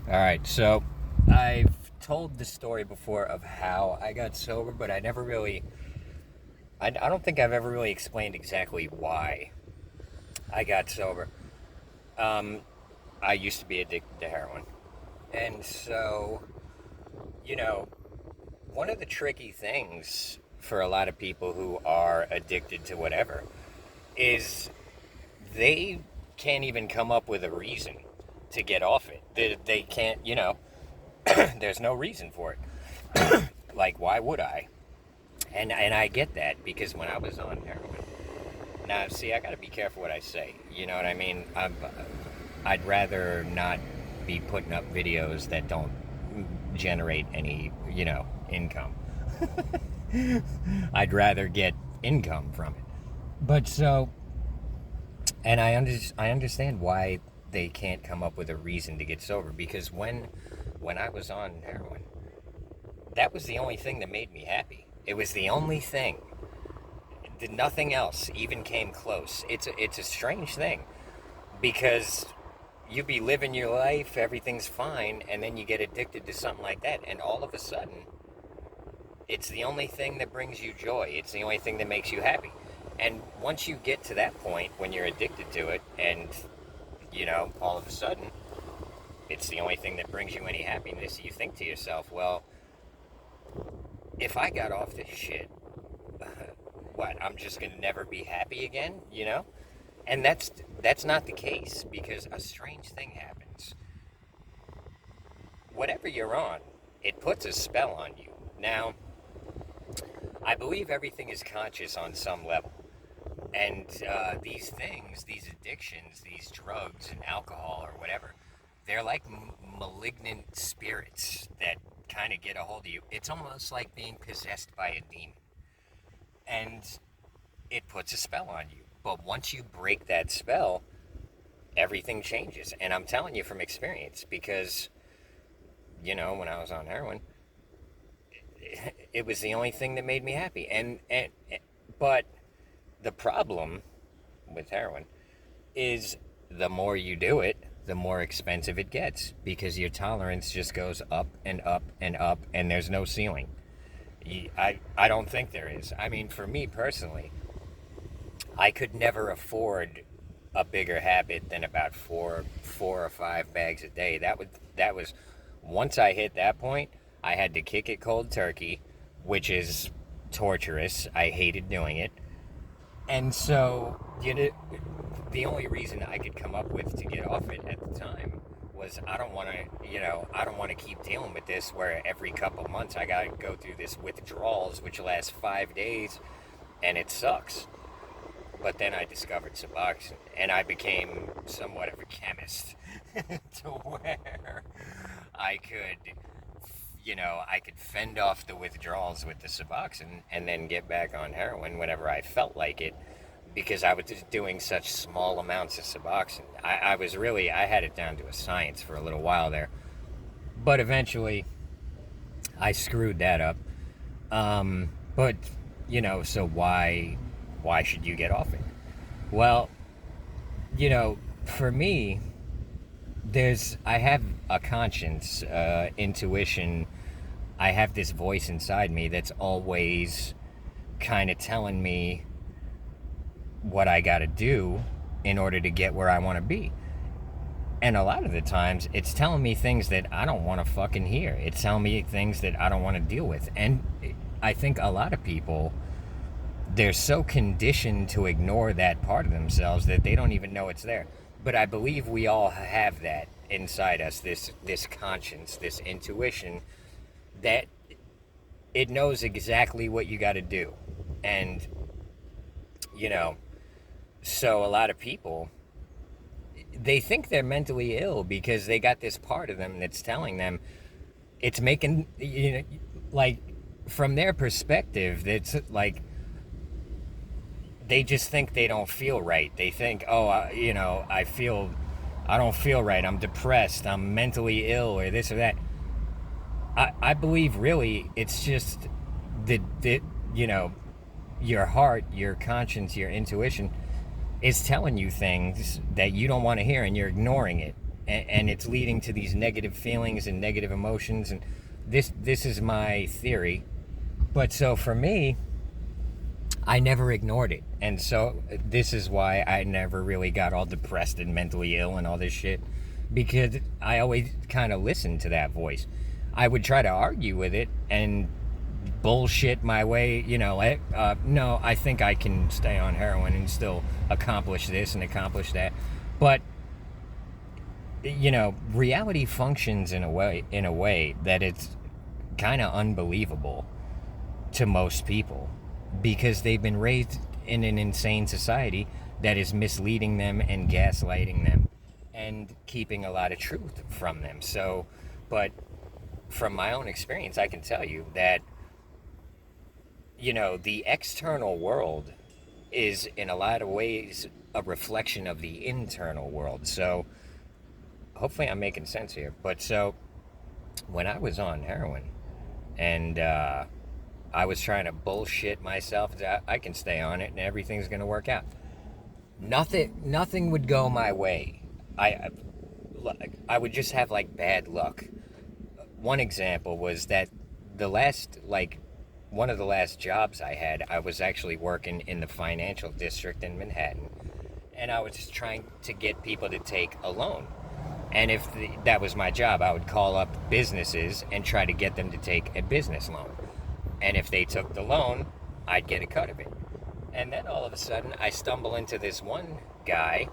All right, so I've told the story before of how I got sober, but I never really, I don't think I've ever really explained exactly why I got sober. Um, I used to be addicted to heroin. And so, you know, one of the tricky things for a lot of people who are addicted to whatever is they can't even come up with a reason to get off it. They can't, there's no reason for it. Like, why would I? And I get that because when I was on heroin, now see, I got to be careful what I say. You know what I mean? I'd rather not be putting up videos that don't generate any, income. I'd rather get income from it. But so, and I understand why they can't come up with a reason to get sober because when I was on heroin, that was the only thing that made me happy. It was the only thing. Nothing else even came close. It's a strange thing because you be living your life, everything's fine, and then you get addicted to something like that, and all of a sudden, it's the only thing that brings you joy. It's the only thing that makes you happy. And once you get to that point when you're addicted to it, and all of a sudden, it's the only thing that brings you any happiness, you think to yourself, well, if I got off this shit, what, I'm just gonna never be happy again, And that's not the case because a strange thing happens. Whatever you're on, it puts a spell on you. Now, I believe everything is conscious on some level. And these things, these addictions, these drugs and alcohol or whatever, they're like malignant spirits that kind of get a hold of you. It's almost like being possessed by a demon. And it puts a spell on you. But once you break that spell, everything changes. And I'm telling you from experience because, when I was on heroin, it was the only thing that made me happy. But the problem with heroin is the more you do it, the more expensive it gets because your tolerance just goes up and up and up and there's no ceiling. I don't think there is. I mean, for me personally, I could never afford a bigger habit than about four or five bags a day. That was once I hit that point, I had to kick it cold turkey, which is torturous. I hated doing it. And so, the only reason I could come up with to get off it at the time was I don't want to keep dealing with this where every couple months I got to go through this withdrawals, which last 5 days, and it sucks. But then I discovered Suboxone, and I became somewhat of a chemist to where I could, I could fend off the withdrawals with the Suboxone and then get back on heroin whenever I felt like it because I was just doing such small amounts of Suboxone. I had it down to a science for a little while there. But eventually, I screwed that up. But, so why should you get off it? Well, for me, I have a conscience, intuition. I have this voice inside me that's always kind of telling me what I got to do in order to get where I want to be. And a lot of the times, it's telling me things that I don't want to fucking hear. It's telling me things that I don't want to deal with. And I think a lot of people, they're so conditioned to ignore that part of themselves that they don't even know it's there. But I believe we all have that inside us, this conscience, this intuition, that it knows exactly what you got to do. And, so a lot of people, they think they're mentally ill because they got this part of them that's telling them, it's making, like, from their perspective, it's like, they just think they don't feel right. They think, oh, I don't feel right. I'm depressed. I'm mentally ill or this or that. I believe really it's just your heart, your conscience, your intuition is telling you things that you don't want to hear and you're ignoring it. and it's leading to these negative feelings and negative emotions. And this is my theory. But so for me, I never ignored it. And so this is why I never really got all depressed and mentally ill and all this shit, because I always kind of listened to that voice. I would try to argue with it and bullshit my way, no, I think I can stay on heroin and still accomplish this and accomplish that. But reality functions in a way that it's kind of unbelievable to most people, because they've been raised in an insane society that is misleading them and gaslighting them and keeping a lot of truth from them. So, but from my own experience, I can tell you that, the external world is in a lot of ways a reflection of the internal world. So hopefully I'm making sense here. But so when I was on heroin and I was trying to bullshit myself that I can stay on it and everything's going to work out, nothing would go my way. I would just have like bad luck. One example was that one of the last jobs I had, I was actually working in the financial district in Manhattan, and I was just trying to get people to take a loan. And if that was my job, I would call up businesses and try to get them to take a business loan. And if they took the loan, I'd get a cut of it. And then all of a sudden, I stumble into this one guy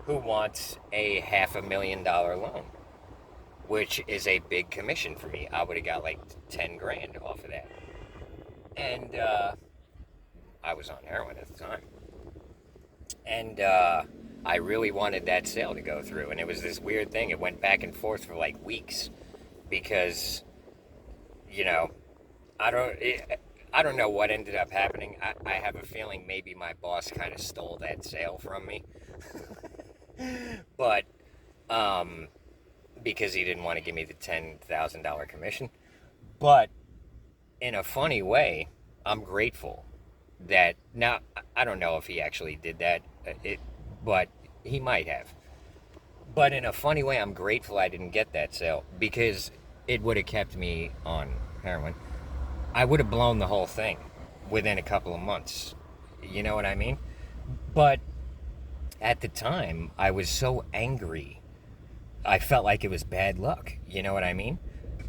who wants a $500,000 loan, which is a big commission for me. I would have got like 10 grand off of that. And I was on heroin at the time. And I really wanted that sale to go through. And it was this weird thing. It went back and forth for like weeks because, I don't know what ended up happening. I have a feeling maybe my boss kind of stole that sale from me. But because he didn't want to give me the $10,000 commission. But in a funny way, I'm grateful that, now I don't know if he actually did that, but he might have. But in a funny way, I'm grateful I didn't get that sale, because it would have kept me on heroin. I would have blown the whole thing within a couple of months. You know what I mean? But at the time, I was so angry. I felt like it was bad luck. You know what I mean?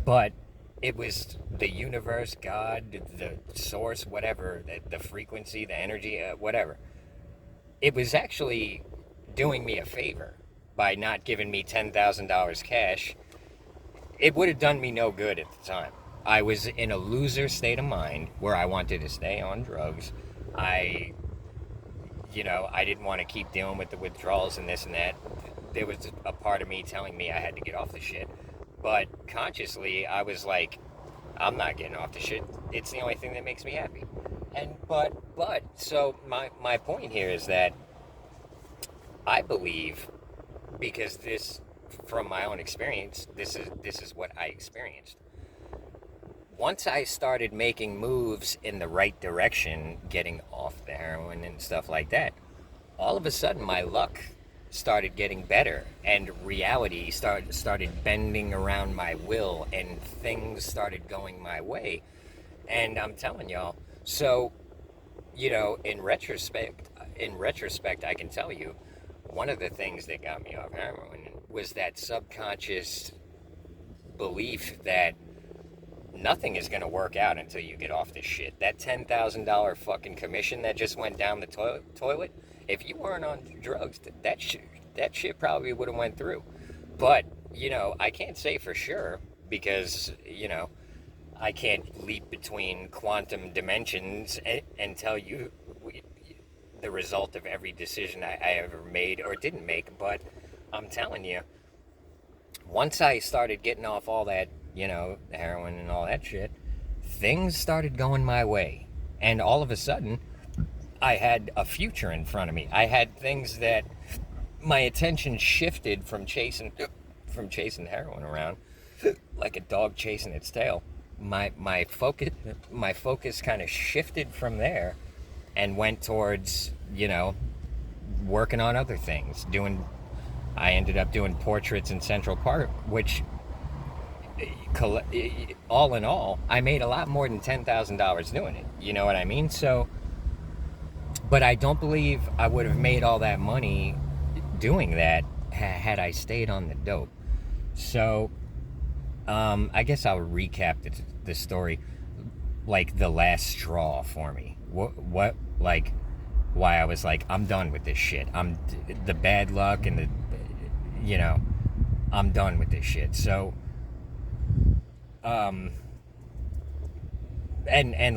But it was the universe, God, the source, whatever, the frequency, the energy, whatever. It was actually doing me a favor by not giving me $10,000 cash. It would have done me no good at the time. I was in a loser state of mind where I wanted to stay on drugs. I didn't want to keep dealing with the withdrawals and this and that. There was a part of me telling me I had to get off the shit. But consciously, I was like, I'm not getting off the shit. It's the only thing that makes me happy. So my point here is that I believe, because this, from my own experience, this is what I experienced. Once I started making moves in the right direction, getting off the heroin and stuff like that, all of a sudden my luck started getting better, and reality started bending around my will, and things started going my way. And I'm telling y'all, so, in retrospect, I can tell you, one of the things that got me off heroin was that subconscious belief that nothing is going to work out until you get off this shit. That $10,000 fucking commission that just went down the toilet, if you weren't on drugs, that shit probably would have went through. But, I can't say for sure, because, I can't leap between quantum dimensions and tell you the result of every decision I ever made or didn't make. But I'm telling you, once I started getting off all that, heroin and all that shit, things started going my way. And all of a sudden, I had a future in front of me. I had things that my attention shifted from chasing heroin around like a dog chasing its tail. My focus kind of shifted from there and went towards, working on other things, I ended up doing portraits in Central Park, which, all in all, I made a lot more than $10,000 doing it. You know what I mean? So, but I don't believe I would have made all that money doing that had I stayed on the dope. So, I guess I'll recap the story, like the last straw for me. What, like, why I was like, I'm done with this shit. The bad luck and I'm done with this shit. So, and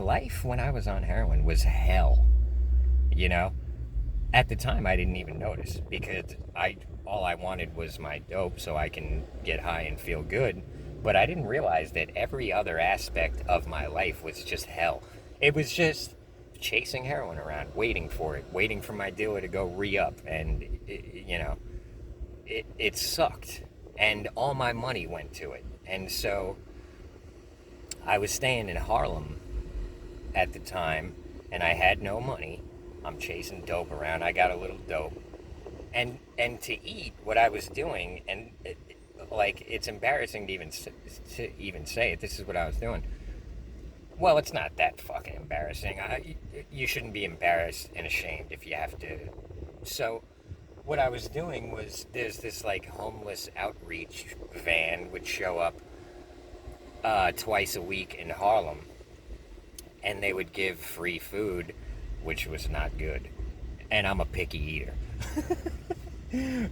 life when I was on heroin was hell, you know. At the time, I didn't even notice because all I wanted was my dope so I can get high and feel good. But I didn't realize that every other aspect of my life was just hell. It was just chasing heroin around, waiting for it, waiting for my dealer to go re-up, and it sucked, and all my money went to it. And so I was staying in Harlem at the time, and I had no money. I'm chasing dope around. I got a little dope, and to eat, what I was doing, and it's embarrassing to even say it. This is what I was doing. Well, it's not that fucking embarrassing. You shouldn't be embarrassed and ashamed if you have to. So, what I was doing was there's this like homeless outreach van would show up twice a week in Harlem, and they would give free food, which was not good. And I'm a picky eater.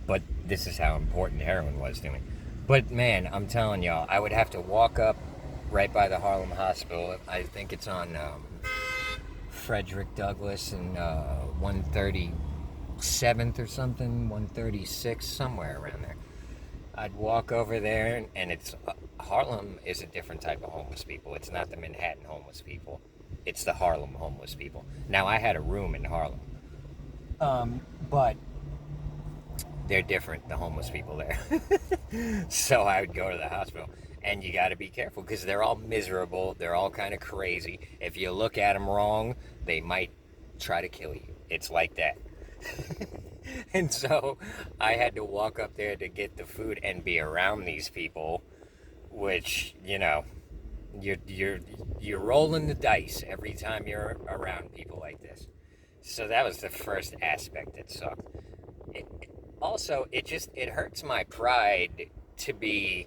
But this is how important heroin was to me. But man, I'm telling y'all, I would have to walk up right by the Harlem Hospital. I think it's on Frederick Douglass and 137th or something, 136, somewhere around there. I'd walk over there, and it's Harlem is a different type of homeless people. It's not the Manhattan homeless people. It's the Harlem homeless people. Now, I had a room in Harlem, but they're different, the homeless people there. So I would go to the hospital, and you got to be careful because they're all miserable. They're all kind of crazy. If you look at them wrong, they might try to kill you. It's like that. And so I had to walk up there to get the food and be around these people, which, you're rolling the dice every time you're around people like this. So that was the first aspect that sucked. Also, it hurts my pride to be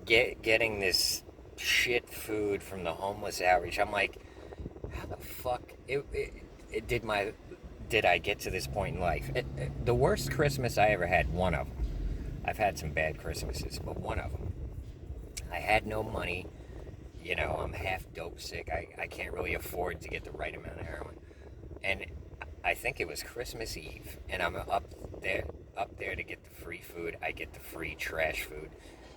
getting this shit food from the homeless outreach. I'm like, how the fuck did I get to this point in life? The worst Christmas I ever had, one of them. I've had some bad Christmases, but one of them. I had no money. I'm half dope sick. I can't really afford to get the right amount of heroin. And I think it was Christmas Eve, and I'm up there to get the free food. I get the free trash food,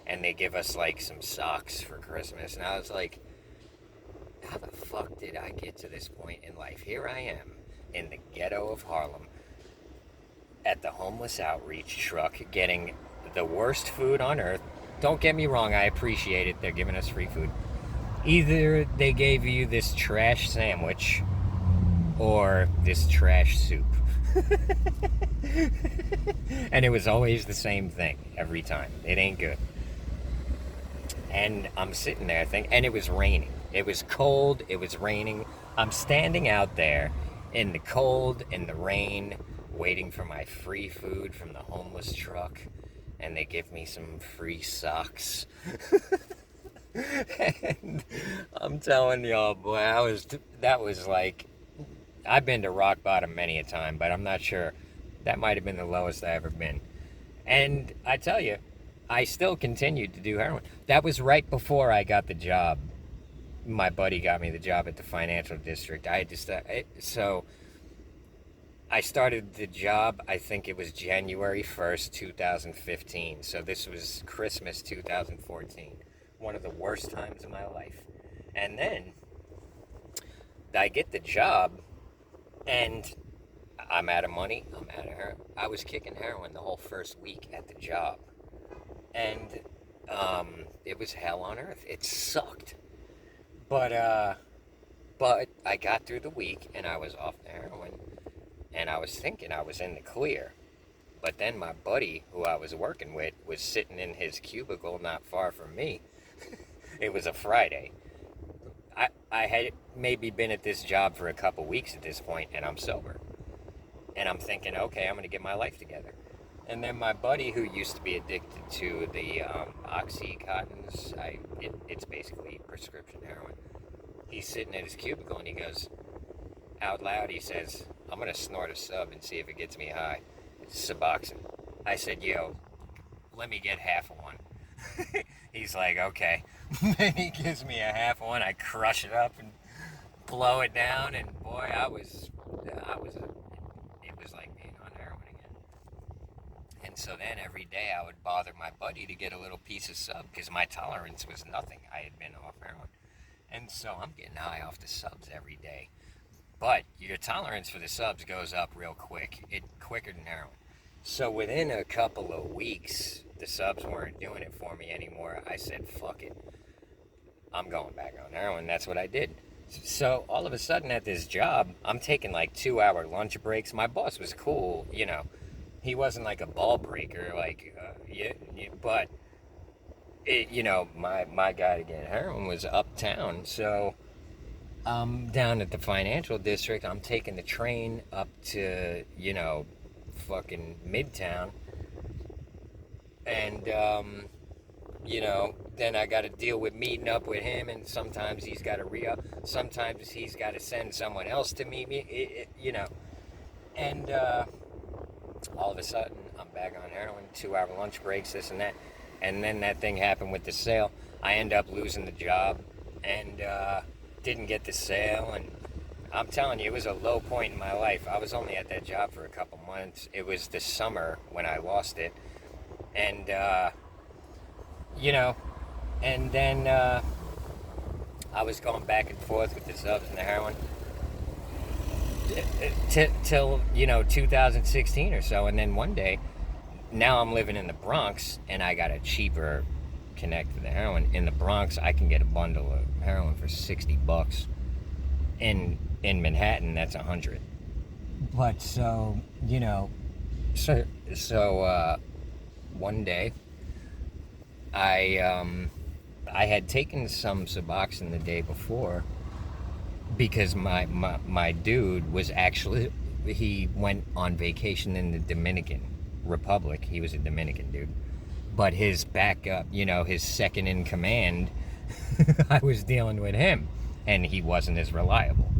and they give us like some socks for Christmas. And I was like, how the fuck did I get to this point in life? Here I am in the ghetto of Harlem at the homeless outreach truck getting the worst food on earth. Don't get me wrong, I appreciate it. They're giving us free food. Either they gave you this trash sandwich or this trash soup. And it was always the same thing every time. It ain't good. And I'm sitting there thinking, and it was raining. It was cold, it was raining. I'm standing out there in the cold, in the rain, waiting for my free food from the homeless truck. And they give me some free socks. And I'm telling y'all, boy, that was like, I've been to rock bottom many a time, but I'm not sure. That might have been the lowest I ever been. And I tell you, I still continued to do heroin. That was right before I got the job. My buddy got me the job at the financial district. So I started the job, I think it was January 1st, 2015. So this was Christmas 2014. One of the worst times of my life. And then I get the job, and I'm out of money. I'm out of heroin. I was kicking heroin the whole first week at the job. And it was hell on earth. It sucked. But I got through the week, and I was off the heroin. And I was thinking I was in the clear. But then my buddy, who I was working with, was sitting in his cubicle not far from me. It was a Friday. I had maybe been at this job for a couple weeks at this point, and I'm sober. And I'm thinking, okay, I'm going to get my life together. And then my buddy, who used to be addicted to the Oxycontins, it's basically prescription heroin. He's sitting at his cubicle and he goes, out loud, he says, I'm going to snort a sub and see if it gets me high. It's Suboxone. I said, yo, let me get half of one. He's like, okay. Then he gives me a half one. I crush it up and blow it down. And boy, it was like being on heroin again. And so then every day I would bother my buddy to get a little piece of sub because my tolerance was nothing. I had been off heroin. And so I'm getting high off the subs every day. But your tolerance for the subs goes up real quick. Quicker than heroin. So within a couple of weeks, the subs weren't doing it for me anymore. I said, fuck it. I'm going back on heroin. That's what I did. So all of a sudden at this job, I'm taking like 2-hour lunch breaks. My boss was cool, you know. He wasn't like a ball breaker, like, but, you know, my guy to get heroin was uptown. So I'm down at the financial district. I'm taking the train up to, you know, fucking Midtown. And, you know, then I got to deal with meeting up with him, and sometimes he's got to re-up. Sometimes he's got to send someone else to meet me, you know. And all of a sudden, I'm back on heroin, 2-hour lunch breaks, this and that. And then that thing happened with the sale. I end up losing the job and didn't get the sale. And I'm telling you, it was a low point in my life. I was only at that job for a couple months. It was the summer when I lost it. And, you know, and then I was going back and forth with the subs and the heroin till, you know, 2016 or so. And then one day, now I'm living in the Bronx, and I got a cheaper connect to the heroin. In the Bronx, I can get a bundle of heroin for $60. In Manhattan, that's $100. But so, you know, so one day, I had taken some Suboxone the day before because my dude was actually, he went on vacation in the Dominican Republic. He was a Dominican dude. But his backup, you know, his second in command, I was dealing with him, and he wasn't as reliable.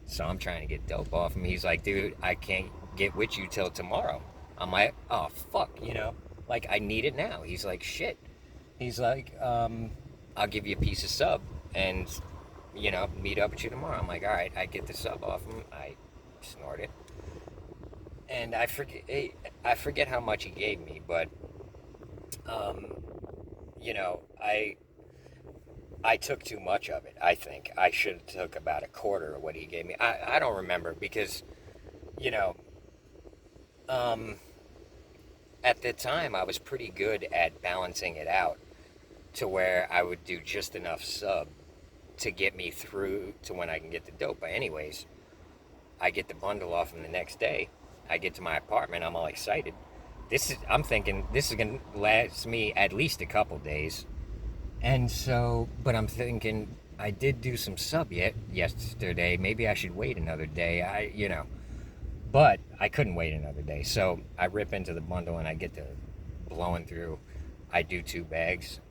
So I'm trying to get dope off him. He's like, dude, I can't get with you till tomorrow. I'm like, oh, fuck, you know, like, I need it now. He's like, shit. He's like, I'll give you a piece of sub and, you know, meet up with you tomorrow. I'm like, all right. I get the sub off him. I snort it. And I forget how much he gave me, but, you know, I took too much of it, I think. I should have took about a quarter of what he gave me. I don't remember because, you know, at the time I was pretty good at balancing it out to where I would do just enough sub to get me through to when I can get the dope. But anyways, I get the bundle off him the next day. I get to my apartment, I'm all excited. I'm thinking this is going to last me at least a couple days. And so, but I'm thinking, I did do some sub yesterday. Maybe I should wait another day. You know, but I couldn't wait another day. So I rip into the bundle and I get to blowing through. I do 2 bags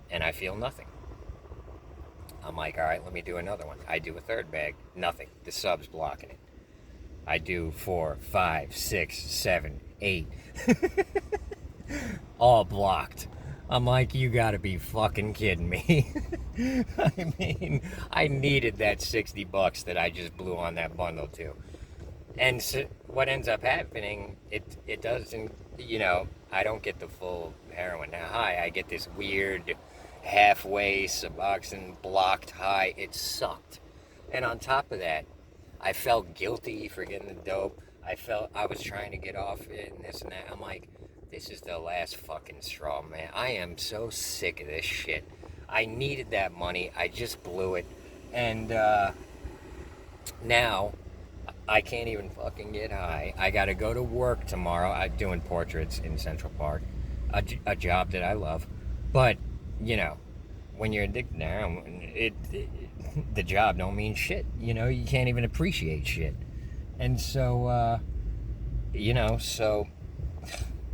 and I feel nothing. I'm like, all right, let me do another one. I do a 3rd bag, nothing. The sub's blocking it. I do 4, 5, 6, 7, 8. All blocked. I'm like, you gotta be fucking kidding me. I mean, I needed that $60 that I just blew on that bundle too. And so what ends up happening, it doesn't, you know, I don't get the full heroin high. I get this weird halfway Suboxone blocked high. It sucked. And on top of that, I felt guilty for getting the dope. I was trying to get off it and this and that. I'm like, this is the last fucking straw, man. I am so sick of this shit. I needed that money. I just blew it. And now I can't even fucking get high. I gotta go to work tomorrow. I'm doing portraits in Central Park, a job that I love. But, you know, when you're addicted to heroin, the job don't mean shit. You know, you can't even appreciate shit. And so, so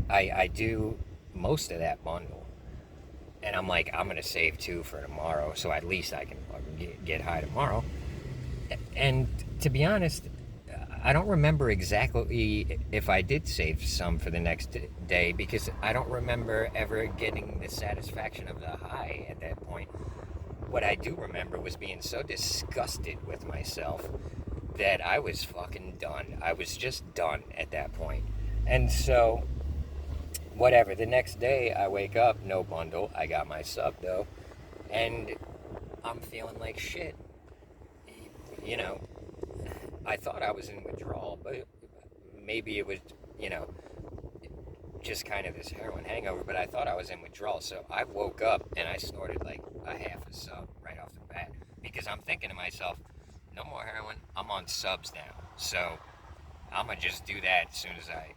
I do most of that bundle. And I'm like, I'm going to save 2 for tomorrow, so at least I can fucking get high tomorrow. And to be honest, I don't remember exactly if I did save some for the next day, because I don't remember ever getting the satisfaction of the high at that point. What I do remember was being so disgusted with myself that I was fucking done. I was just done at that point. And so, whatever, the next day I wake up, no bundle, I got my sub though, and I'm feeling like shit. You know, I thought I was in withdrawal, but maybe it was, you know, just kind of this heroin hangover, but I thought I was in withdrawal. So I woke up and I snorted like a half a sub right off the bat, because I'm thinking to myself, no more heroin, I'm on subs now. So I'm going to just do that as soon as I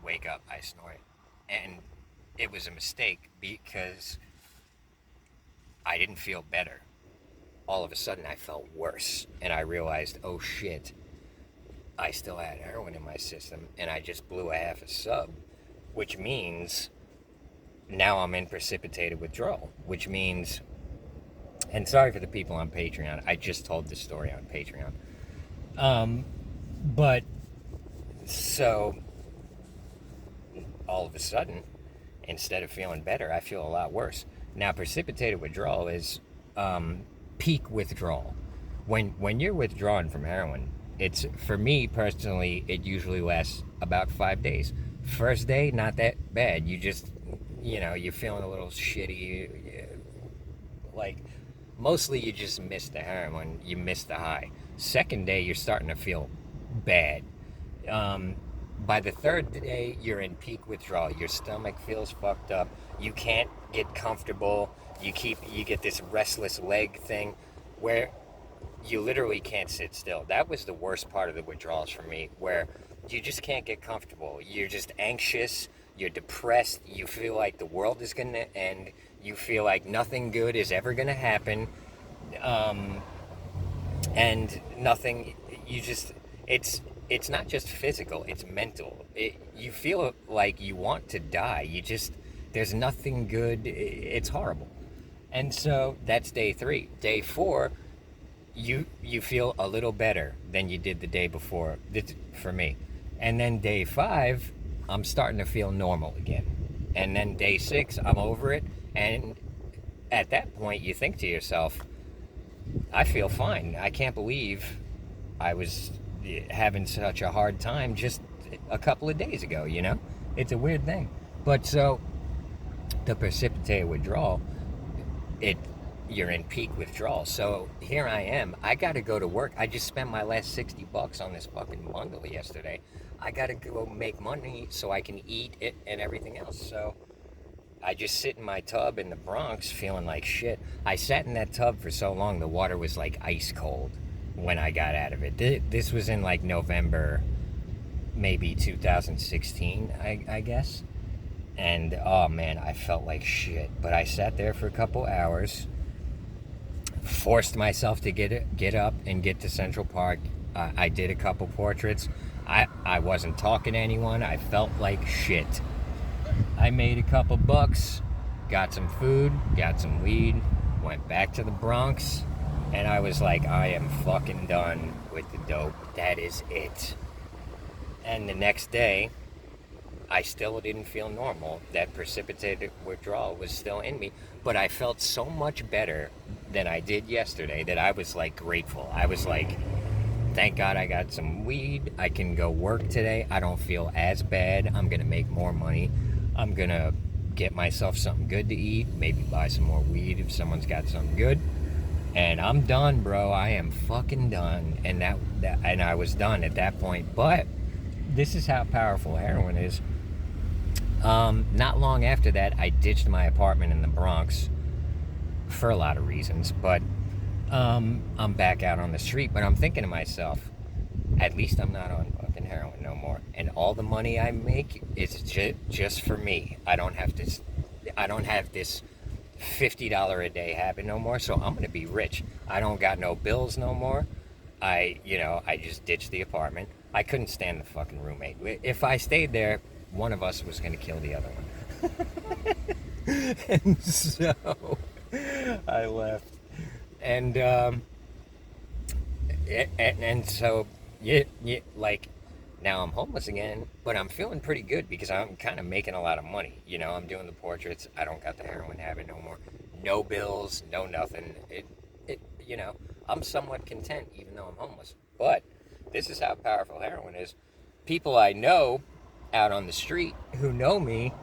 wake up, I snort it. And it was a mistake, because I didn't feel better. All of a sudden I felt worse, and I realized, oh shit, I still had heroin in my system, and I just blew a half a sub, which means now I'm in precipitated withdrawal, which means, and sorry for the people on Patreon, I just told this story on Patreon, but so all of a sudden, instead of feeling better, I feel a lot worse. Now, precipitated withdrawal is peak withdrawal. When you're withdrawing from heroin, it's, for me personally, it usually lasts about 5 days. First day, not that bad. You just, you know, you're feeling a little shitty. Like, mostly you just miss the heroin, you miss the high. Second day, you're starting to feel bad. By the third day, you're in peak withdrawal. Your stomach feels fucked up. You can't get comfortable. You get this restless leg thing where you literally can't sit still. That was the worst part of the withdrawals for me, where you just can't get comfortable. You're just anxious. You're depressed. You feel like the world is going to end. You feel like nothing good is ever going to happen. And nothing, it's not just physical, it's mental. You feel like you want to die. There's nothing good. It's horrible. And so that's day 3. Day 4, you feel a little better than you did the day before, for me. And then day 5, I'm starting to feel normal again. And then day 6, I'm over it. And at that point, you think to yourself, I feel fine. I can't believe I was having such a hard time just a couple of days ago, you know? It's a weird thing. But so, the precipitated withdrawal, you're in peak withdrawal. So here I am. I got to go to work. I just spent my last $60 on this fucking bundle yesterday. I got to go make money so I can eat it and everything else. So I just sit in my tub in the Bronx feeling like shit. I sat in that tub for so long, the water was like ice cold when I got out of it. This was in like November, maybe 2016, I guess. And oh man, I felt like shit. But I sat there for a couple hours, forced myself to get up and get to Central Park. I did a couple portraits. I wasn't talking to anyone. I felt like shit. I made a couple bucks, got some food, got some weed, went back to the Bronx, and I was like, I am fucking done with the dope. That is it. And the next day, I still didn't feel normal. That precipitated withdrawal was still in me, but I felt so much better than I did yesterday that I was like grateful. I was like, thank God I got some weed. I can go work today. I don't feel as bad. I'm gonna make more money. I'm gonna get myself something good to eat, maybe buy some more weed if someone's got something good. And I'm done, bro. I am fucking done. And and I was done at that point. But this is how powerful heroin is. Not long after that, I ditched my apartment in the Bronx for a lot of reasons. But I'm back out on the street. But I'm thinking to myself, at least I'm not on fucking heroin no more. And all the money I make is just for me. I don't have this $50 a day habit no more, so I'm gonna be rich. I don't got no bills no more. I just ditched the apartment. I couldn't stand the fucking roommate. If I stayed there, one of us was gonna kill the other one. And so I left. And so like now I'm homeless again, but I'm feeling pretty good because I'm kind of making a lot of money. I'm doing the portraits. I don't got the heroin habit no more. No bills, no nothing. I'm somewhat content even though I'm homeless. But this is how powerful heroin is. People I know out on the street who know me,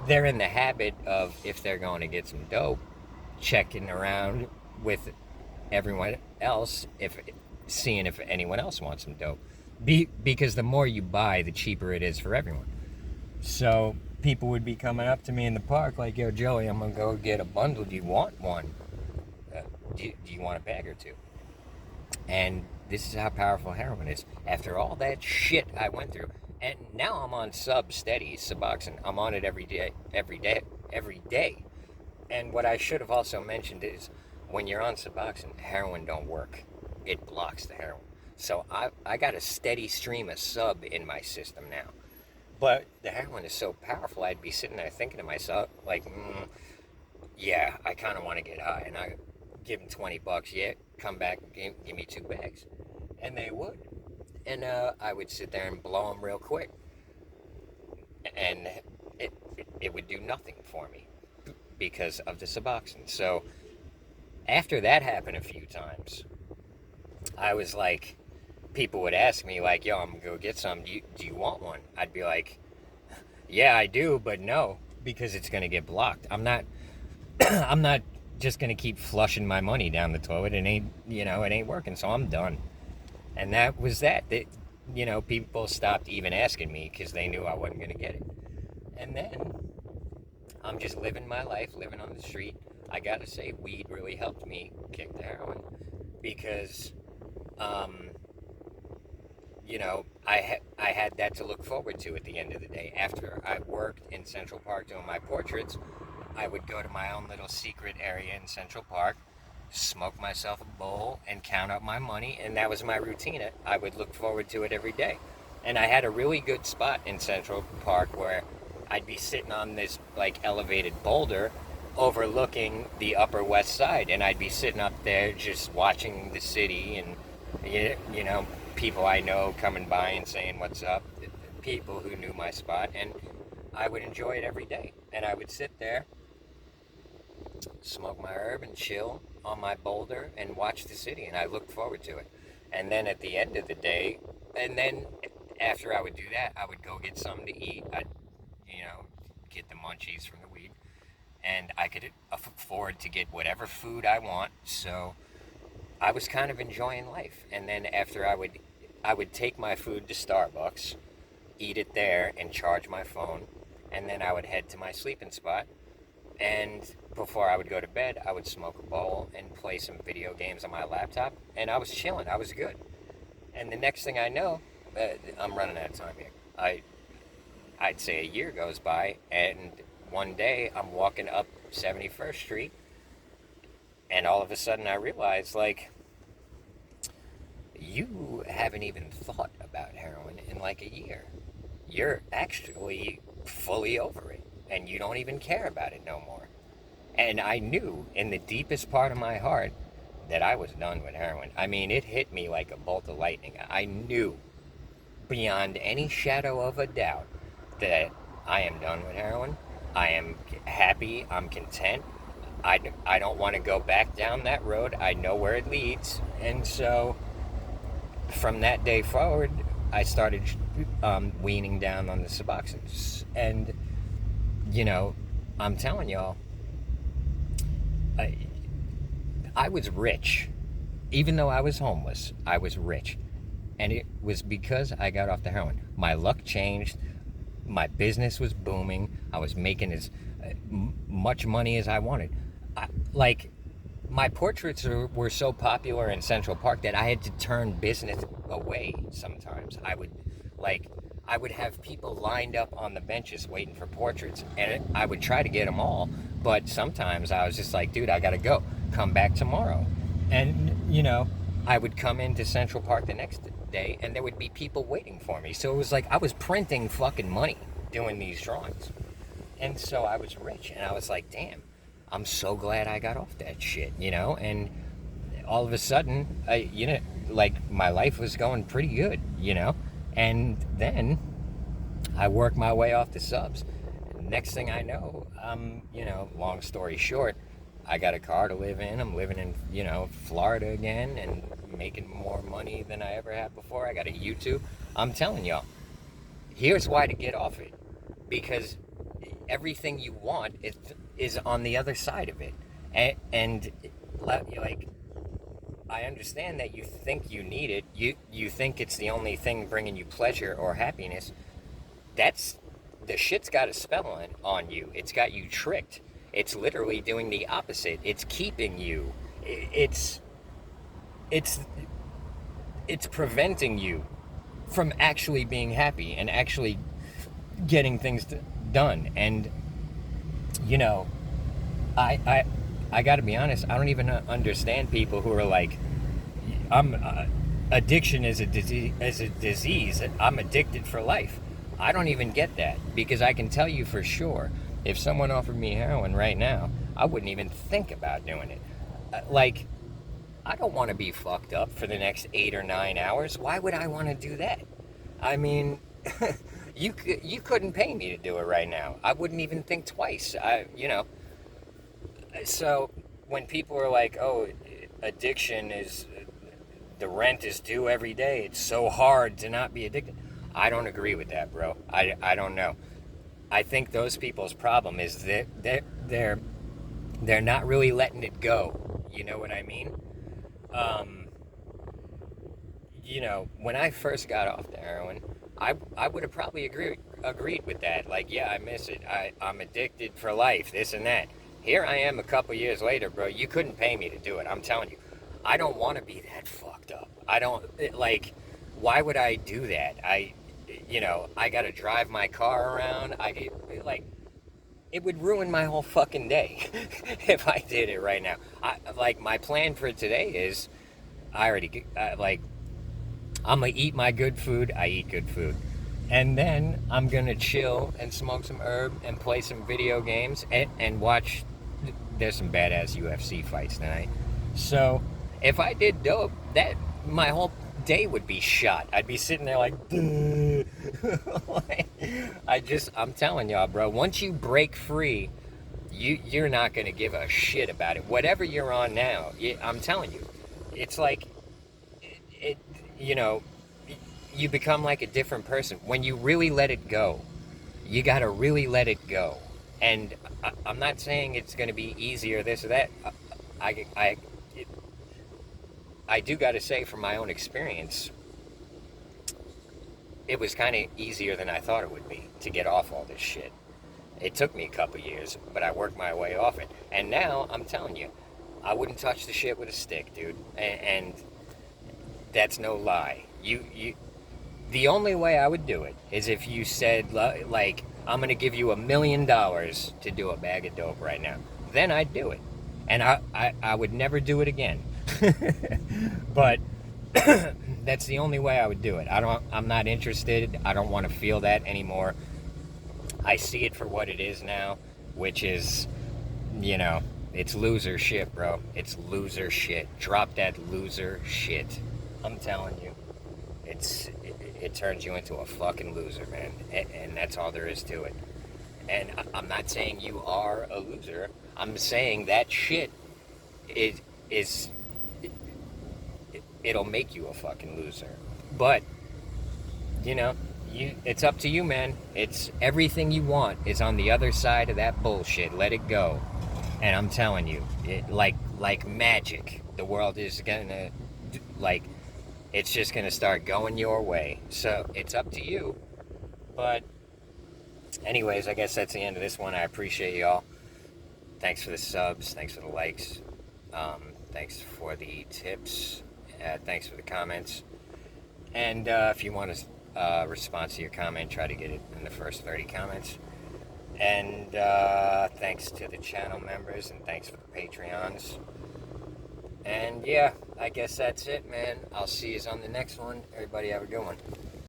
they're in the habit of, if they're going to get some dope, checking around with everyone else, seeing if anyone else wants some dope. Because the more you buy, the cheaper it is for everyone. So people would be coming up to me in the park like, yo, Joey, I'm going to go get a bundle. Do you want one? Do you want a bag or two? And this is how powerful heroin is. After all that shit I went through, and now I'm on Suboxone. I'm on it every day. And what I should have also mentioned is, when you're on Suboxone, heroin don't work. It blocks the heroin. So I got a steady stream of sub in my system now. But the heroin is so powerful, I'd be sitting there thinking to myself, like, yeah, I kind of want to get high. And I give them $20, yeah, come back and give me 2 bags. And they would. And I would sit there and blow them real quick. And it would do nothing for me because of the Suboxone. So after that happened a few times, I was like, people would ask me like, yo, I'm gonna go get some. Do you want one? I'd be like, yeah, I do, but no, because it's gonna get blocked. I'm not just gonna keep flushing my money down the toilet. It ain't working, so I'm done. And that was that. People stopped even asking me because they knew I wasn't gonna get it. And then I'm just living my life, living on the street. I gotta say, weed really helped me kick the heroin because, I had that to look forward to at the end of the day. After I worked in Central Park doing my portraits, I would go to my own little secret area in Central Park, smoke myself a bowl, and count up my money, and that was my routine. I would look forward to it every day. And I had a really good spot in Central Park where I'd be sitting on this like elevated boulder overlooking the Upper West Side, and I'd be sitting up there just watching the city, and people I know coming by and saying what's up, people who knew my spot, and I would enjoy it every day. And I would sit there, smoke my herb, and chill on my boulder and watch the city, and I looked forward to it. And then at the end of the day, and then after I would do that, I would go get something to eat. I'd get the munchies from the weed, and I could afford to get whatever food I want. So I was kind of enjoying life. And then after I would take my food to Starbucks, eat it there, and charge my phone, and then I would head to my sleeping spot. And before I would go to bed, I would smoke a bowl and play some video games on my laptop, and I was chilling. I was good. And the next thing I know, I'm running out of time here. I'd say a year goes by, and one day I'm walking up 71st Street, and all of a sudden I realize, like, you haven't even thought about heroin in like a year. You're actually fully over it, and you don't even care about it no more. And I knew in the deepest part of my heart that I was done with heroin. I mean, it hit me like a bolt of lightning. I knew beyond any shadow of a doubt that I am done with heroin. I am happy. I'm content. I don't want to go back down that road. I know where it leads. And so from that day forward, I started weaning down on the Suboxone. And, I'm telling y'all, I was rich. Even though I was homeless, I was rich. And it was because I got off the heroin. My luck changed. My business was booming. I was making as much money as I wanted. my portraits were so popular in Central Park that I had to turn business away sometimes. I would have people lined up on the benches waiting for portraits, and I would try to get them all, but sometimes I was just like, dude, I gotta go. Come back tomorrow. And, I would come into Central Park the next day, and there would be people waiting for me. So it was like I was printing fucking money doing these drawings. And so I was rich, and I was like, damn, I'm so glad I got off that shit, and all of a sudden, my life was going pretty good, and then I worked my way off the subs. Next thing I know, long story short, I got a car to live in. I'm living in, Florida again and making more money than I ever had before. I got a YouTube. I'm telling y'all, here's why to get off it. Because everything you want is on the other side of it. And I understand that you think you need it. You think it's the only thing bringing you pleasure or happiness. The shit's got a spell on you. It's got you tricked. It's literally doing the opposite. It's keeping you. It's preventing you from actually being happy and actually getting things done. And I got to be honest. I don't even understand people who are like, addiction is a disease. I'm addicted for life. I don't even get that, because I can tell you for sure, if someone offered me heroin right now, I wouldn't even think about doing it. I don't want to be fucked up for the next 8 or 9 hours. Why would I want to do that? I mean, you couldn't pay me to do it right now. I wouldn't even think twice. So when people are like, oh, addiction is, the rent is due every day, it's so hard to not be addicted. I don't agree with that, bro. I don't know. I think those people's problem is that they're not really letting it go. You know what I mean? When I first got off the heroin, I would have probably agreed with that. Like, yeah, I miss it. I'm addicted for life, this and that. Here I am a couple years later, bro. You couldn't pay me to do it. I'm telling you. I don't want to be that fucked up. Why would I do that? I got to drive my car around. It would ruin my whole fucking day if I did it right now. My plan for today is, I'm going to eat my good food. I eat good food. And then I'm going to chill and smoke some herb and play some video games and watch. There's some badass UFC fights tonight. So if I did dope, my whole day would be shot. I'd be sitting there like, I'm telling y'all, bro, once you break free, you're not going to give a shit about it. Whatever you're on now, I'm telling you, it's like, you become like a different person. When you really let it go, you got to really let it go. And I'm not saying it's going to be easy or this or that. I do got to say, from my own experience, it was kind of easier than I thought it would be to get off all this shit. It took me a couple years, but I worked my way off it. And now, I'm telling you, I wouldn't touch the shit with a stick, dude. And that's no lie. The only way I would do it is if you said, like, I'm going to give you $1 million to do a bag of dope right now. Then I'd do it. And I would never do it again. But that's the only way I would do it. I'm not interested. I don't want to feel that anymore. I see it for what it is now, which is, it's loser shit, bro. It's loser shit. Drop that loser shit. I'm telling you. It turns you into a fucking loser, man. And that's all there is to it. And I'm not saying you are a loser. I'm saying that shit it'll make you a fucking loser. But, it's up to you, man. It's everything you want is on the other side of that bullshit. Let it go. And I'm telling you, like magic, the world is gonna, it's just gonna start going your way. So it's up to you. But anyways, I guess that's the end of this one. I appreciate y'all. Thanks for the subs. Thanks for the likes. Thanks for the tips. Thanks for the comments. And if you want to respond to your comment, try to get it in the first 30 comments. And thanks to the channel members, and thanks for the Patreons. And yeah, I guess that's it, man. I'll see you on the next one. Everybody have a good one.